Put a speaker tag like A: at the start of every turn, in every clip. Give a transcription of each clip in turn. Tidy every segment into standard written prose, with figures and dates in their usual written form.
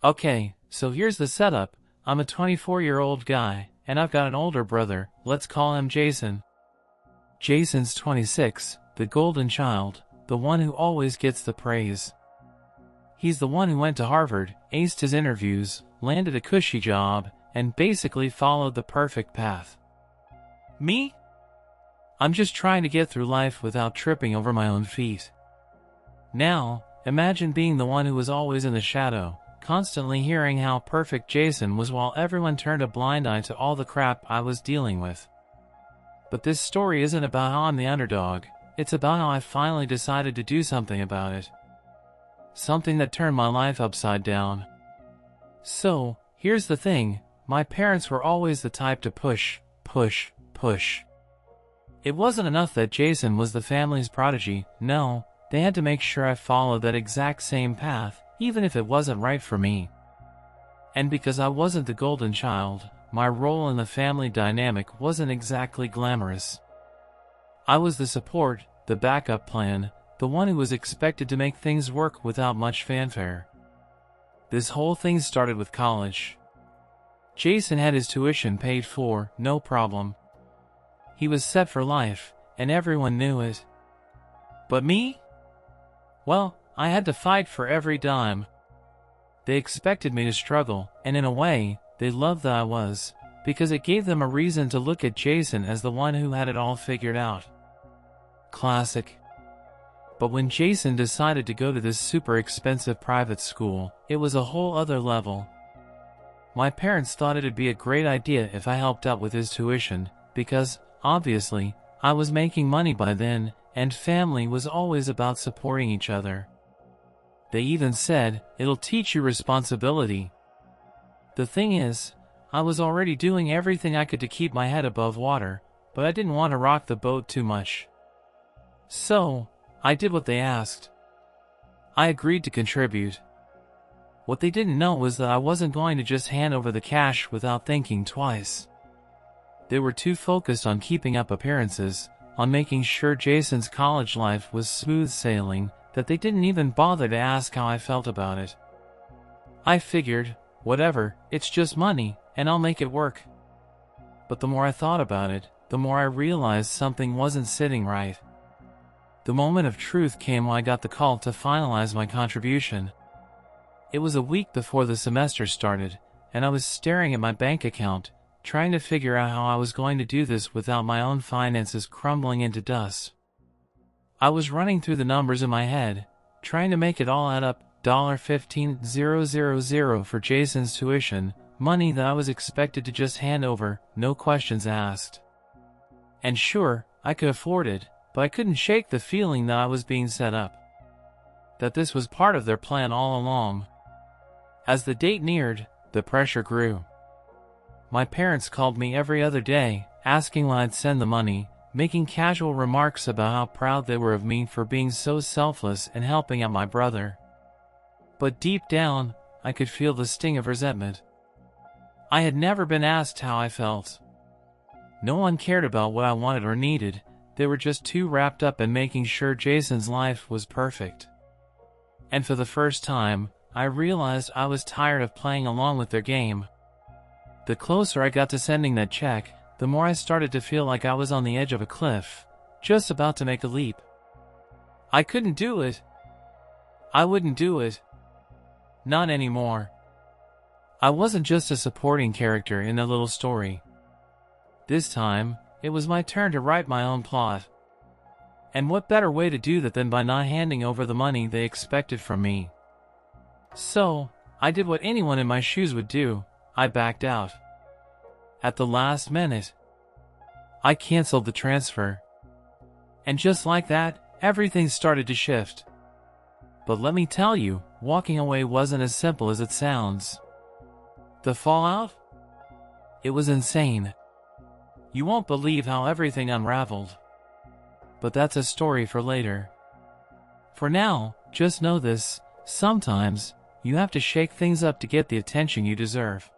A: Okay, so here's the setup. I'm a 24-year-old guy, and I've got an older brother. Let's call him Jason. Jason's 26, the golden child, the one who always gets the praise. He's the one who went to Harvard, aced his interviews, landed a cushy job, and basically followed the perfect path. Me? I'm just trying to get through life without tripping over my own feet. Now, imagine being the one who was always in the shadow, constantly hearing how perfect Jason was while everyone turned a blind eye to all the crap I was dealing with. But this story isn't about how I'm the underdog, it's about how I finally decided to do something about it. Something that turned my life upside down. So, here's the thing, my parents were always the type to push. It wasn't enough that Jason was the family's prodigy, no, they had to make sure I followed that exact same path, even if it wasn't right for me. And because I wasn't the golden child, my role in the family dynamic wasn't exactly glamorous. I was the support, the backup plan, the one who was expected to make things work without much fanfare. This whole thing started with college. Jason had his tuition paid for, no problem. He was set for life, and everyone knew it. But me? Well, I had to fight for every dime. They expected me to struggle, and in a way, they loved that I was, because it gave them a reason to look at Jason as the one who had it all figured out. Classic. But when Jason decided to go to this super expensive private school, it was a whole other level. My parents thought it'd be a great idea if I helped out with his tuition, because, obviously, I was making money by then, and family was always about supporting each other. They even said, "It'll teach you responsibility." The thing is, I was already doing everything I could to keep my head above water, but I didn't want to rock the boat too much. So, I did what they asked. I agreed to contribute. What they didn't know was that I wasn't going to just hand over the cash without thinking twice. They were too focused on keeping up appearances, on making sure Jason's college life was smooth sailing, that they didn't even bother to ask how I felt about it. I figured, whatever, it's just money, and I'll make it work. But the more I thought about it, the more I realized something wasn't sitting right. The moment of truth came when I got the call to finalize my contribution. It was a week before the semester started, and I was staring at my bank account, trying to figure out how I was going to do this without my own finances crumbling into dust. I was running through the numbers in my head, trying to make it all add up. $15,000 for Jason's tuition, money that I was expected to just hand over, no questions asked. And sure, I could afford it, but I couldn't shake the feeling that I was being set up. That this was part of their plan all along. As the date neared, the pressure grew. My parents called me every other day, asking when I'd send the money, making casual remarks about how proud they were of me for being so selfless and helping out my brother. But deep down, I could feel the sting of resentment. I had never been asked how I felt. No one cared about what I wanted or needed, they were just too wrapped up in making sure Jason's life was perfect. And for the first time, I realized I was tired of playing along with their game. The closer I got to sending that check, the more I started to feel like I was on the edge of a cliff, just about to make a leap. I couldn't do it. I wouldn't do it. Not anymore. I wasn't just a supporting character in a little story. This time, it was my turn to write my own plot. And what better way to do that than by not handing over the money they expected from me? So, I did what anyone in my shoes would do, I backed out. At the last minute, I canceled the transfer. And just like that, everything started to shift. But let me tell you, walking away wasn't as simple as it sounds. The fallout? It was insane. You won't believe how everything unraveled. But that's a story for later. For now, just know this, sometimes, you have to shake things up to get the attention you deserve.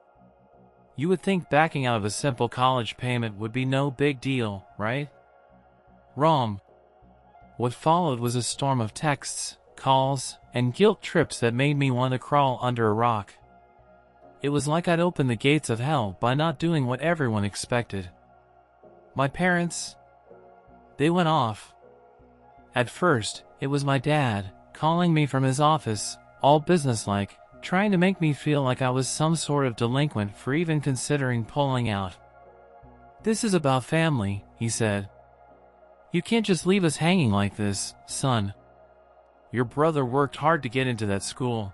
A: You would think backing out of a simple college payment would be no big deal, right? Wrong. What followed was a storm of texts, calls, and guilt trips that made me want to crawl under a rock. It was like I'd opened the gates of hell by not doing what everyone expected. My parents, they went off. At first, it was my dad, calling me from his office, all businesslike, trying to make me feel like I was some sort of delinquent for even considering pulling out. "This is about family," he said. "You can't just leave us hanging like this, son. Your brother worked hard to get into that school."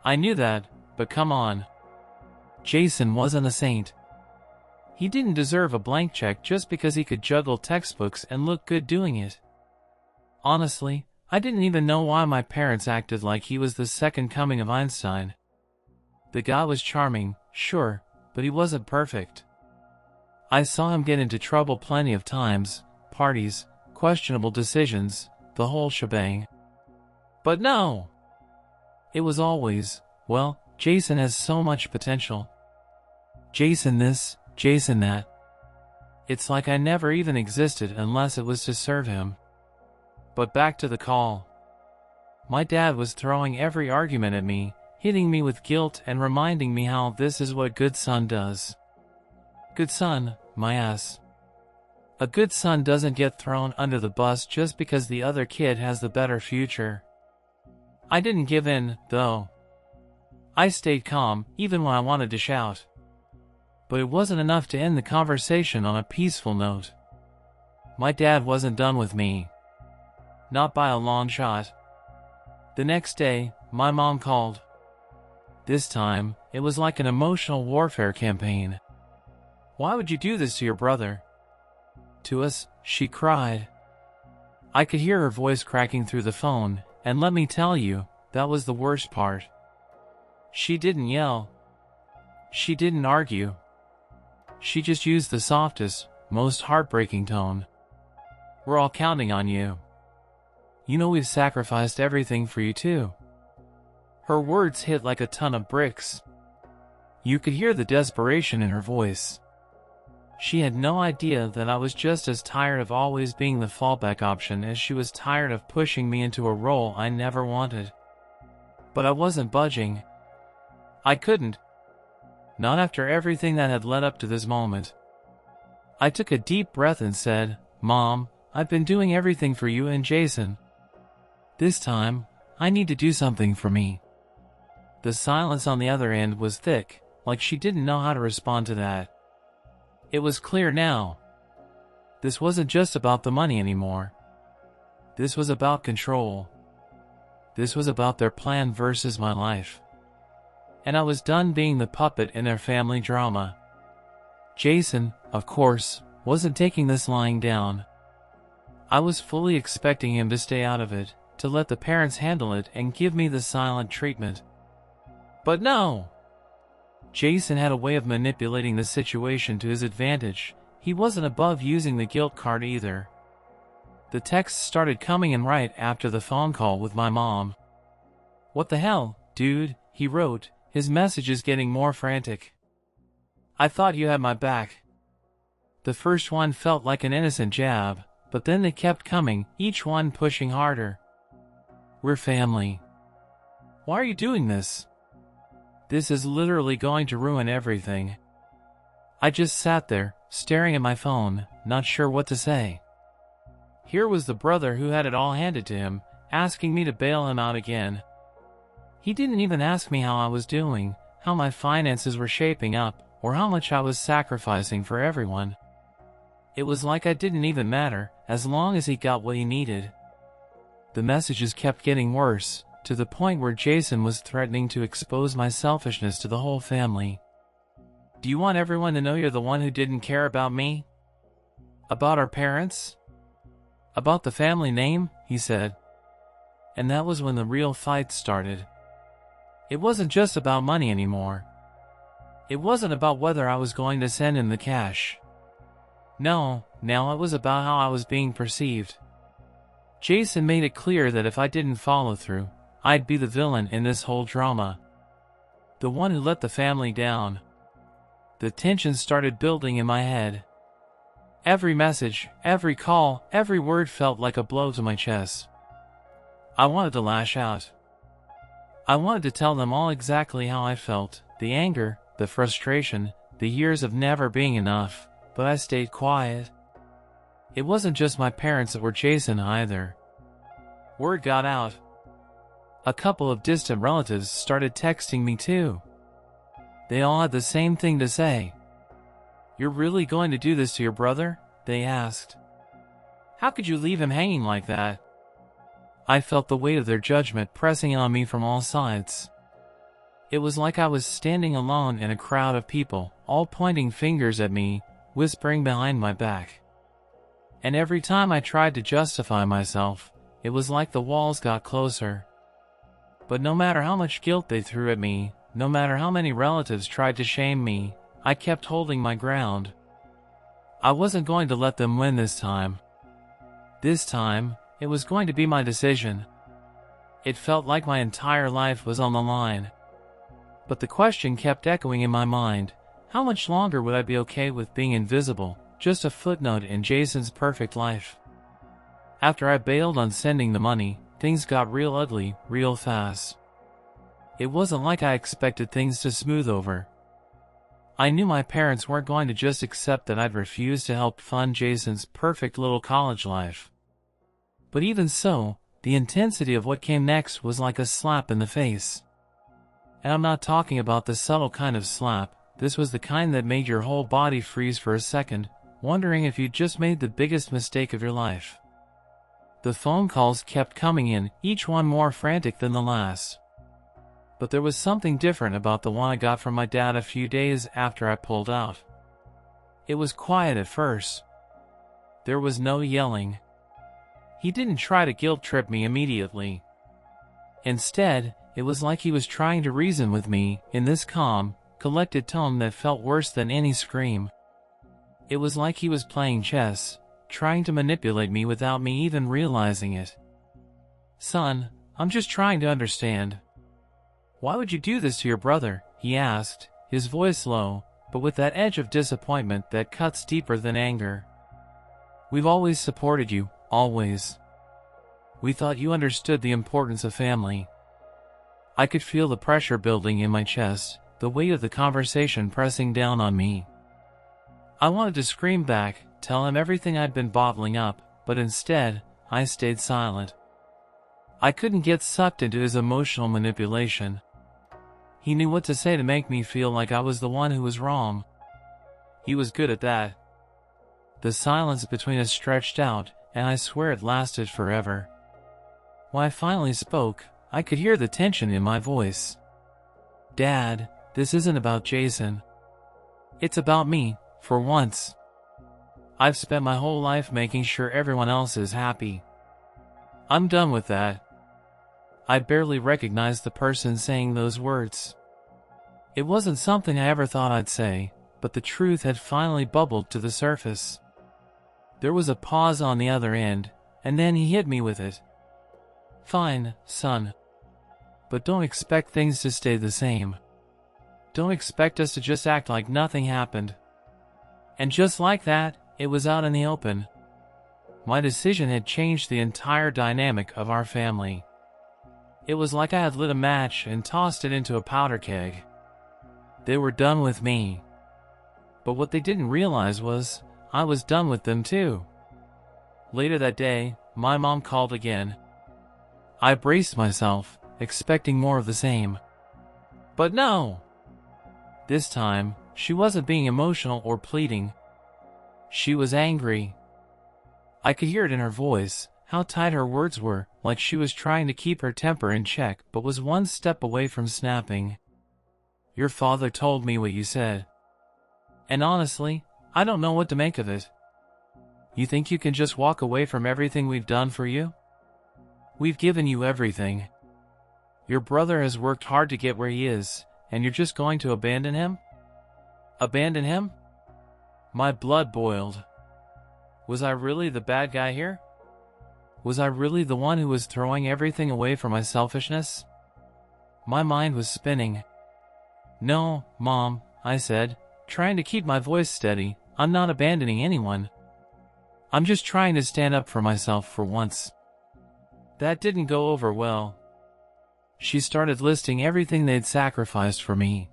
A: I knew that, but come on. Jason wasn't a saint. He didn't deserve a blank check just because he could juggle textbooks and look good doing it. Honestly, I didn't even know why my parents acted like he was the second coming of Einstein. The guy was charming, sure, but he wasn't perfect. I saw him get into trouble plenty of times, parties, questionable decisions, the whole shebang. But no! It was always, well, Jason has so much potential. Jason this, Jason that. It's like I never even existed unless it was to serve him. But back to the call. My dad was throwing every argument at me, hitting me with guilt and reminding me how this is what good son does. Good son, my ass. A good son doesn't get thrown under the bus just because the other kid has the better future. I didn't give in, though. I stayed calm, even when I wanted to shout. But it wasn't enough to end the conversation on a peaceful note. My dad wasn't done with me. Not by a long shot. The next day, my mom called. This time, it was like an emotional warfare campaign. "Why would you do this to your brother?" "To us," she cried. I could hear her voice cracking through the phone, and let me tell you, that was the worst part. She didn't yell. She didn't argue. She just used the softest, most heartbreaking tone. "We're all counting on you. You know we've sacrificed everything for you too." Her words hit like a ton of bricks. You could hear the desperation in her voice. She had no idea that I was just as tired of always being the fallback option as she was tired of pushing me into a role I never wanted. But I wasn't budging. I couldn't. Not after everything that had led up to this moment. I took a deep breath and said, "Mom, I've been doing everything for you and Jason. This time, I need to do something for me." The silence on the other end was thick, like she didn't know how to respond to that. It was clear now. This wasn't just about the money anymore. This was about control. This was about their plan versus my life. And I was done being the puppet in their family drama. Jason, of course, wasn't taking this lying down. I was fully expecting him to stay out of it, to let the parents handle it and give me the silent treatment. But no! Jason had a way of manipulating the situation to his advantage. He wasn't above using the guilt card either. The texts started coming in right after the phone call with my mom. "What the hell, dude?" he wrote, his messages getting more frantic. "I thought you had my back." The first one felt like an innocent jab, but then they kept coming, each one pushing harder. "We're family. Why are you doing this? This is literally going to ruin everything." I just sat there, staring at my phone, not sure what to say. Here was the brother who had it all handed to him, asking me to bail him out again. He didn't even ask me how I was doing, how my finances were shaping up, or how much I was sacrificing for everyone. It was like I didn't even matter, as long as he got what he needed. The messages kept getting worse, to the point where Jason was threatening to expose my selfishness to the whole family. "Do you want everyone to know you're the one who didn't care about me? About our parents? About the family name?" he said. And that was when the real fight started. It wasn't just about money anymore. It wasn't about whether I was going to send him the cash. No, now it was about how I was being perceived. Jason made it clear that if I didn't follow through, I'd be the villain in this whole drama. The one who let the family down. The tension started building in my head. Every message, every call, every word felt like a blow to my chest. I wanted to lash out. I wanted to tell them all exactly how I felt, the anger, the frustration, the years of never being enough, but I stayed quiet. It wasn't just my parents that were Jason either. Word got out. A couple of distant relatives started texting me too. They all had the same thing to say. "You're really going to do this to your brother?" they asked. "How could you leave him hanging like that?" I felt the weight of their judgment pressing on me from all sides. It was like I was standing alone in a crowd of people, all pointing fingers at me, whispering behind my back. And every time I tried to justify myself, it was like the walls got closer. But no matter how much guilt they threw at me, no matter how many relatives tried to shame me, I kept holding my ground. I wasn't going to let them win this time. This time, it was going to be my decision. It felt like my entire life was on the line. But the question kept echoing in my mind: how much longer would I be okay with being invisible, just a footnote in Jason's perfect life? After I bailed on sending the money, things got real ugly, real fast. It wasn't like I expected things to smooth over. I knew my parents weren't going to just accept that I'd refused to help fund Jason's perfect little college life. But even so, the intensity of what came next was like a slap in the face. And I'm not talking about the subtle kind of slap. This was the kind that made your whole body freeze for a second, wondering if you'd just made the biggest mistake of your life. The phone calls kept coming in, each one more frantic than the last. But there was something different about the one I got from my dad a few days after I pulled out. It was quiet at first. There was no yelling. He didn't try to guilt-trip me immediately. Instead, it was like he was trying to reason with me in this calm, collected tone that felt worse than any scream. It was like he was playing chess, trying to manipulate me without me even realizing it. "Son, I'm just trying to understand. Why would you do this to your brother?" he asked, his voice low, but with that edge of disappointment that cuts deeper than anger. "We've always supported you, always. We thought you understood the importance of family." I could feel the pressure building in my chest, the weight of the conversation pressing down on me. I wanted to scream back, tell him everything I'd been bottling up, but instead, I stayed silent. I couldn't get sucked into his emotional manipulation. He knew what to say to make me feel like I was the one who was wrong. He was good at that. The silence between us stretched out, and I swear it lasted forever. When I finally spoke, I could hear the tension in my voice. "Dad, this isn't about Jason. It's about me, for once. I've spent my whole life making sure everyone else is happy. I'm done with that." I barely recognized the person saying those words. It wasn't something I ever thought I'd say, but the truth had finally bubbled to the surface. There was a pause on the other end, and then he hit me with it. "Fine, son. But don't expect things to stay the same. Don't expect us to just act like nothing happened." And just like that, it was out in the open. My decision had changed the entire dynamic of our family. It was like I had lit a match and tossed it into a powder keg. They were done with me. But what they didn't realize was, I was done with them too. Later that day, my mom called again. I braced myself, expecting more of the same. But no! This time, she wasn't being emotional or pleading. She was angry. I could hear it in her voice, how tight her words were, like she was trying to keep her temper in check but was one step away from snapping. "Your father told me what you said. And honestly, I don't know what to make of it. You think you can just walk away from everything we've done for you? We've given you everything. Your brother has worked hard to get where he is, and you're just going to abandon him? Abandon him?" My blood boiled. Was I really the bad guy here? Was I really the one who was throwing everything away for my selfishness? My mind was spinning. "No, Mom," I said, trying to keep my voice steady. "I'm not abandoning anyone. I'm just trying to stand up for myself for once." That didn't go over well. She started listing everything they'd sacrificed for me.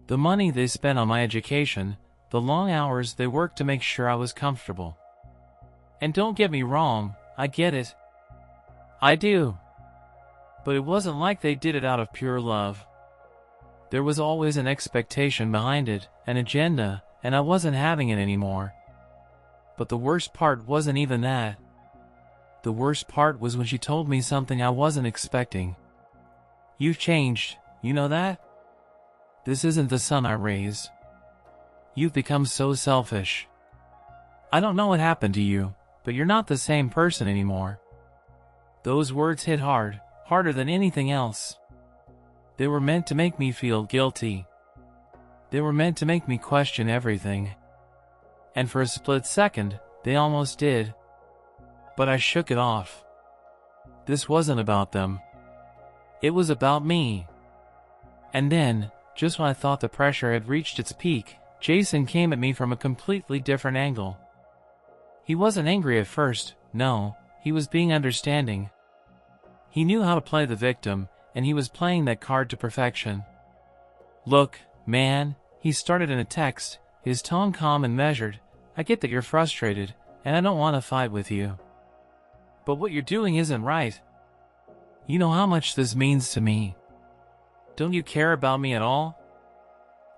A: The money they spent on my education, the long hours they worked to make sure I was comfortable. And don't get me wrong, I get it. I do. But it wasn't like they did it out of pure love. There was always an expectation behind it, an agenda, and I wasn't having it anymore. But the worst part wasn't even that. The worst part was when she told me something I wasn't expecting. "You've changed, you know that? This isn't the son I raised. You've become so selfish. I don't know what happened to you, but you're not the same person anymore." Those words hit hard, harder than anything else. They were meant to make me feel guilty. They were meant to make me question everything. And for a split second, they almost did. But I shook it off. This wasn't about them. It was about me. And then, just when I thought the pressure had reached its peak, Jason came at me from a completely different angle. He wasn't angry at first, no, he was being understanding. He knew how to play the victim, and he was playing that card to perfection. "Look, man," he started in a text, his tone calm and measured. "I get that you're frustrated, and I don't want to fight with you. But what you're doing isn't right. You know how much this means to me. Don't you care about me at all?"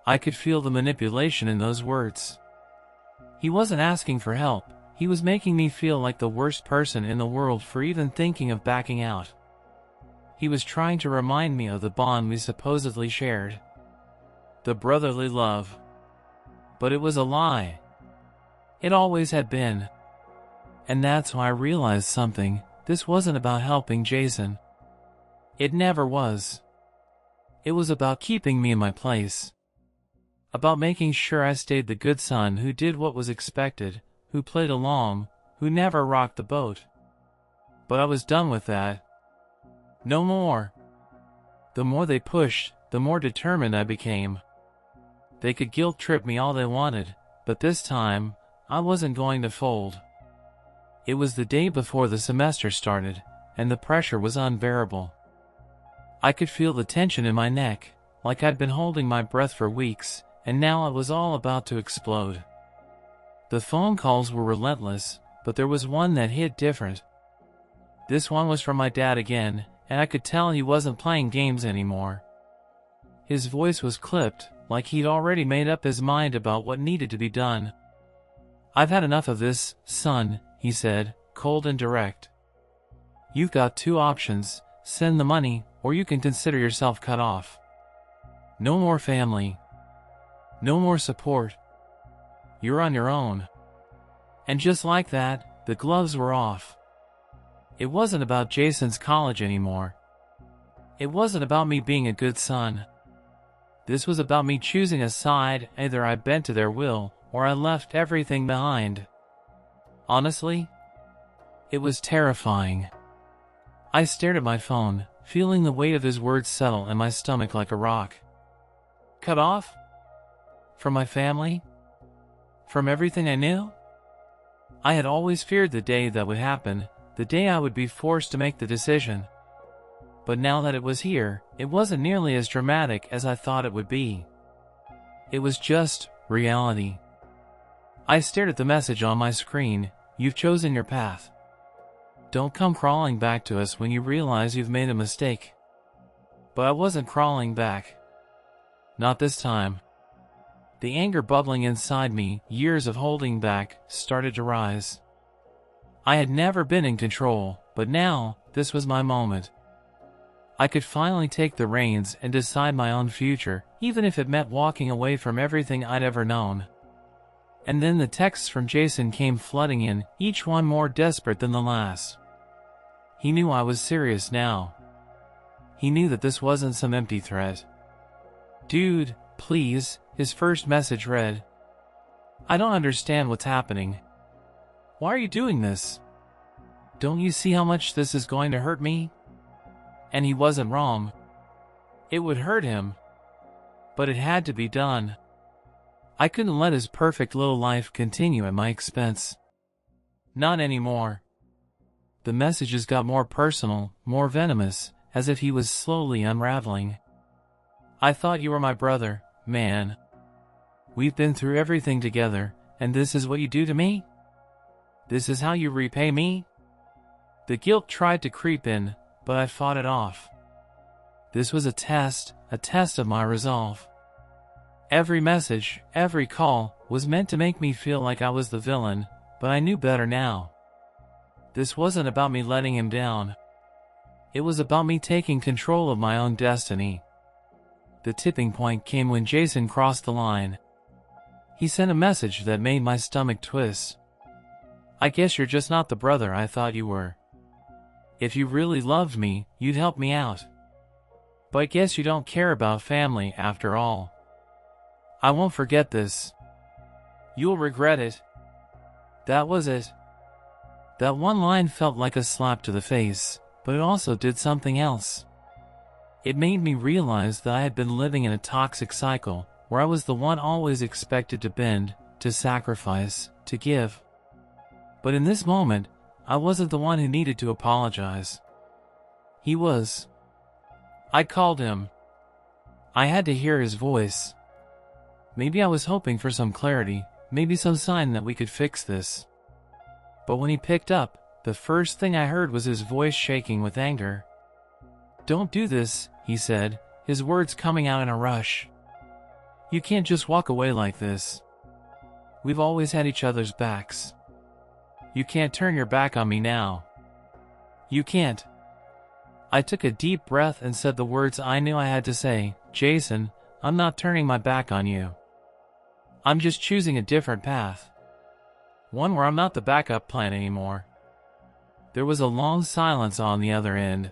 A: I could feel the manipulation in those words. He wasn't asking for help, he was making me feel like the worst person in the world for even thinking of backing out. He was trying to remind me of the bond we supposedly shared. The brotherly love. But it was a lie. It always had been. And that's when I realized something. This wasn't about helping Jason. It never was. It was about keeping me in my place. About making sure I stayed the good son who did what was expected, who played along, who never rocked the boat. But I was done with that. No more. The more they pushed, the more determined I became. They could guilt trip me all they wanted, but this time, I wasn't going to fold. It was the day before the semester started, and the pressure was unbearable. I could feel the tension in my neck, like I'd been holding my breath for weeks, and now it was all about to explode. The phone calls were relentless, but there was one that hit different. This one was from my dad again, and I could tell he wasn't playing games anymore. His voice was clipped, like he'd already made up his mind about what needed to be done. "I've had enough of this, son," he said, cold and direct. "You've got two options, send the money, or you can consider yourself cut off. No more family. No more support. You're on your own." And just like that, the gloves were off. It wasn't about Jason's college anymore. It wasn't about me being a good son. This was about me choosing a side. Either I bent to their will, or I left everything behind. Honestly, it was terrifying. I stared at my phone, feeling the weight of his words settle in my stomach like a rock. Cut off? From my family? From everything I knew? I had always feared the day that would happen, the day I would be forced to make the decision. But now that it was here, it wasn't nearly as dramatic as I thought it would be. It was just reality. I stared at the message on my screen. "You've chosen your path. Don't come crawling back to us when you realize you've made a mistake." But I wasn't crawling back. Not this time. The anger bubbling inside me, years of holding back, started to rise. I had never been in control, but now, this was my moment. I could finally take the reins and decide my own future, even if it meant walking away from everything I'd ever known. And then the texts from Jason came flooding in, each one more desperate than the last. He knew I was serious now. He knew that this wasn't some empty threat. "Dude, please," his first message read. "I don't understand what's happening. Why are you doing this? Don't you see how much this is going to hurt me?" And he wasn't wrong. It would hurt him. But it had to be done. I couldn't let his perfect little life continue at my expense. Not anymore. The messages got more personal, more venomous, as if he was slowly unraveling. "I thought you were my brother, man. We've been through everything together, and this is what you do to me? This is how you repay me?" The guilt tried to creep in, but I fought it off. This was a test of my resolve. Every message, every call, was meant to make me feel like I was the villain, but I knew better now. This wasn't about me letting him down. It was about me taking control of my own destiny. The tipping point came when Jason crossed the line. He sent a message that made my stomach twist. "I guess you're just not the brother I thought you were. If you really loved me, you'd help me out. But I guess you don't care about family after all. I won't forget this. You'll regret it." That was it. That one line felt like a slap to the face, but it also did something else. It made me realize that I had been living in a toxic cycle, where I was the one always expected to bend, to sacrifice, to give. But in this moment, I wasn't the one who needed to apologize. He was. I called him. I had to hear his voice. Maybe I was hoping for some clarity, maybe some sign that we could fix this. But when he picked up, the first thing I heard was his voice shaking with anger. "Don't do this," he said, his words coming out in a rush. "You can't just walk away like this. We've always had each other's backs. You can't turn your back on me now. You can't." I took a deep breath and said the words I knew I had to say. "Jason, I'm not turning my back on you. I'm just choosing a different path. One where I'm not the backup plan anymore." There was a long silence on the other end.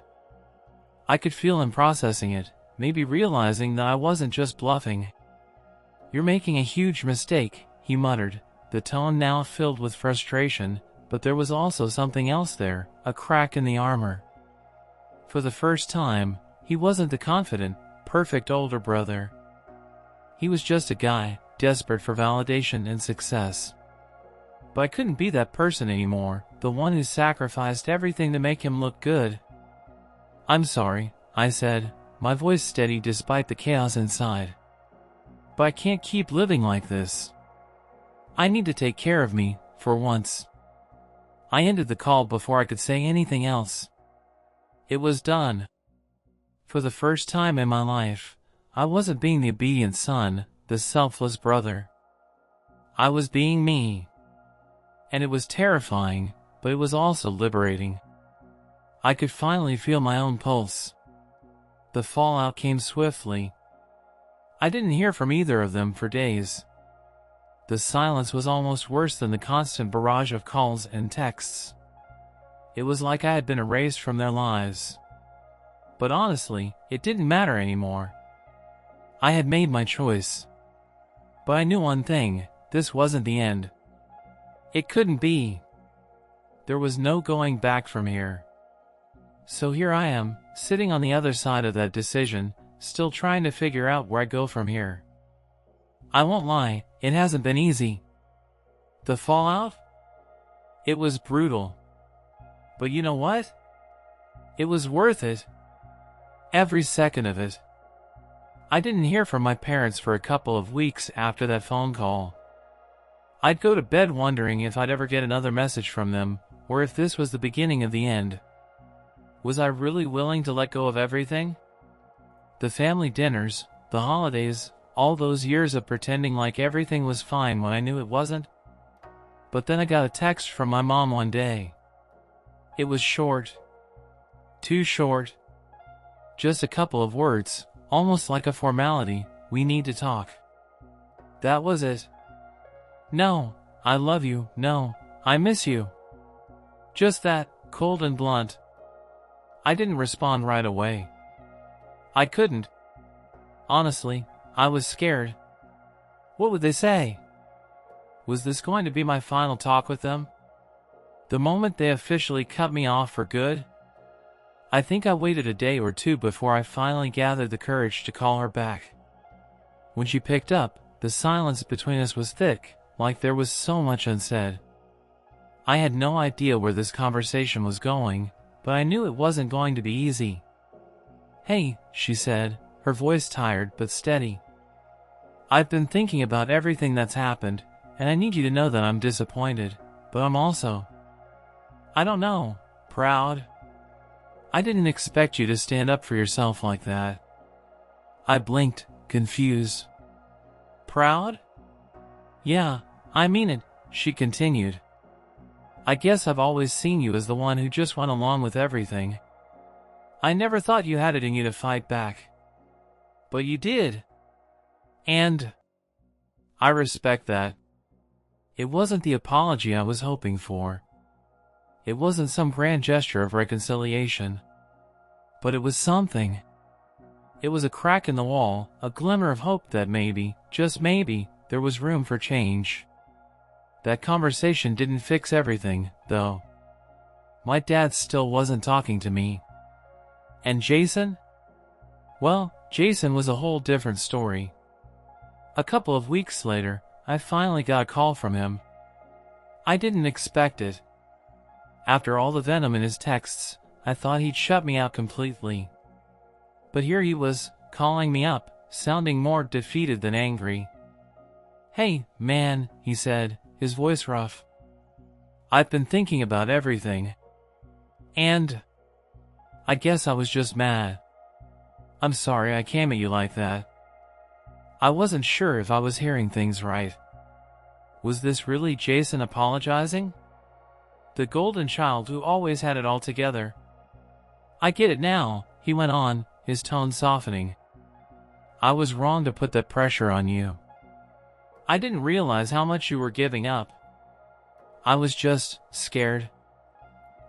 A: I could feel him processing it, maybe realizing that I wasn't just bluffing. "You're making a huge mistake," he muttered, the tone now filled with frustration, but there was also something else there, a crack in the armor. For the first time, he wasn't the confident, perfect older brother. He was just a guy, desperate for validation and success. But I couldn't be that person anymore, the one who sacrificed everything to make him look good. "I'm sorry," I said, my voice steady despite the chaos inside. "But I can't keep living like this. I need to take care of me, for once." I ended the call before I could say anything else. It was done. For the first time in my life, I wasn't being the obedient son, the selfless brother. I was being me. And it was terrifying, but it was also liberating. I could finally feel my own pulse. The fallout came swiftly. I didn't hear from either of them for days. The silence was almost worse than the constant barrage of calls and texts. It was like I had been erased from their lives. But honestly, it didn't matter anymore. I had made my choice. But I knew one thing, this wasn't the end. It couldn't be. There was no going back from here. So here I am, sitting on the other side of that decision, still trying to figure out where I go from here. I won't lie, it hasn't been easy. The fallout? It was brutal. But you know what? It was worth it. Every second of it. I didn't hear from my parents for a couple of weeks after that phone call. I'd go to bed wondering if I'd ever get another message from them, or if this was the beginning of the end. Was I really willing to let go of everything? The family dinners, the holidays, all those years of pretending like everything was fine when I knew it wasn't? But then I got a text from my mom one day. It was short. Too short. Just a couple of words, almost like a formality, "We need to talk." That was it. "No, I love you, no, I miss you." Just that, cold and blunt. I didn't respond right away. I couldn't. Honestly, I was scared. What would they say? Was this going to be my final talk with them? The moment they officially cut me off for good? I think I waited a day or two before I finally gathered the courage to call her back. When she picked up, the silence between us was thick, like there was so much unsaid. I had no idea where this conversation was going, but I knew it wasn't going to be easy. "Hey," she said, her voice tired but steady. "I've been thinking about everything that's happened, and I need you to know that I'm disappointed, but I'm also, I don't know, proud. I didn't expect you to stand up for yourself like that." I blinked, confused. "Proud?" "Yeah, I mean it," she continued. "I guess I've always seen you as the one who just went along with everything. I never thought you had it in you to fight back. But you did. And I respect that. It wasn't the apology I was hoping for. It wasn't some grand gesture of reconciliation. But it was something. It was a crack in the wall, a glimmer of hope that maybe, just maybe, there was room for change. That conversation didn't fix everything, though. My dad still wasn't talking to me. And Jason? Well, Jason was a whole different story. A couple of weeks later, I finally got a call from him. I didn't expect it. After all the venom in his texts, I thought he'd shut me out completely. But here he was, calling me up, sounding more defeated than angry. "Hey, man," he said, his voice rough. "I've been thinking about everything. And I guess I was just mad. I'm sorry I came at you like that. I wasn't sure if I was hearing things right. Was this really Jason apologizing? The golden child who always had it all together? I get it now," he went on, his tone softening. "I was wrong to put that pressure on you. I didn't realize how much you were giving up. I was just scared.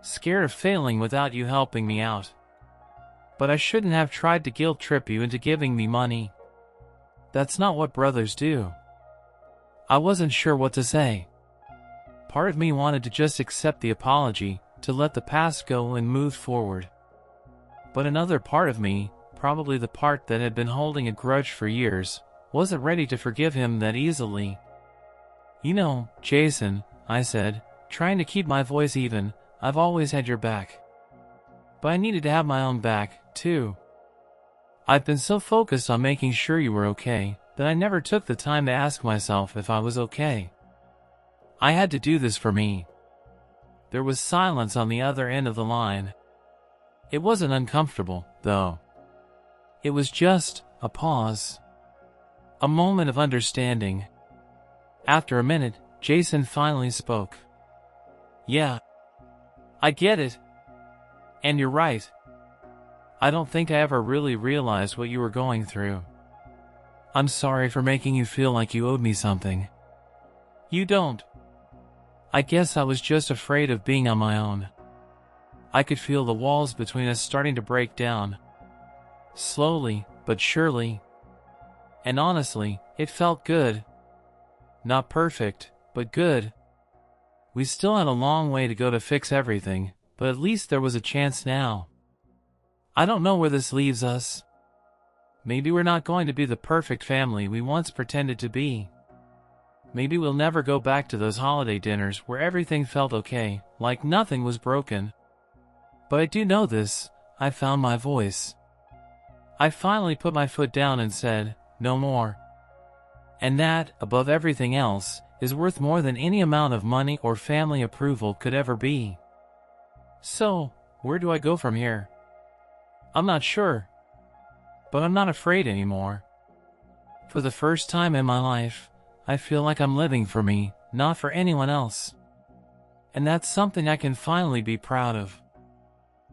A: Scared of failing without you helping me out. But I shouldn't have tried to guilt trip you into giving me money. That's not what brothers do." I wasn't sure what to say. Part of me wanted to just accept the apology, to let the past go and move forward. But another part of me, probably the part that had been holding a grudge for years, wasn't ready to forgive him that easily. "You know, Jason," I said, trying to keep my voice even, "I've always had your back. But I needed to have my own back, too. I've been so focused on making sure you were okay, that I never took the time to ask myself if I was okay. I had to do this for me." There was silence on the other end of the line. It wasn't uncomfortable, though. It was just a pause. A moment of understanding. After a minute, Jason finally spoke. "Yeah. I get it. And you're right. I don't think I ever really realized what you were going through. I'm sorry for making you feel like you owed me something. You don't. I guess I was just afraid of being on my own. I could feel the walls between us starting to break down. Slowly, but surely. And honestly, it felt good. Not perfect, but good. We still had a long way to go to fix everything, but at least there was a chance now. I don't know where this leaves us. Maybe we're not going to be the perfect family we once pretended to be. Maybe we'll never go back to those holiday dinners where everything felt okay, like nothing was broken. But I do know this, I found my voice. I finally put my foot down and said, no more. And that, above everything else, is worth more than any amount of money or family approval could ever be. So, where do I go from here? I'm not sure. But I'm not afraid anymore. For the first time in my life, I feel like I'm living for me, not for anyone else. And that's something I can finally be proud of.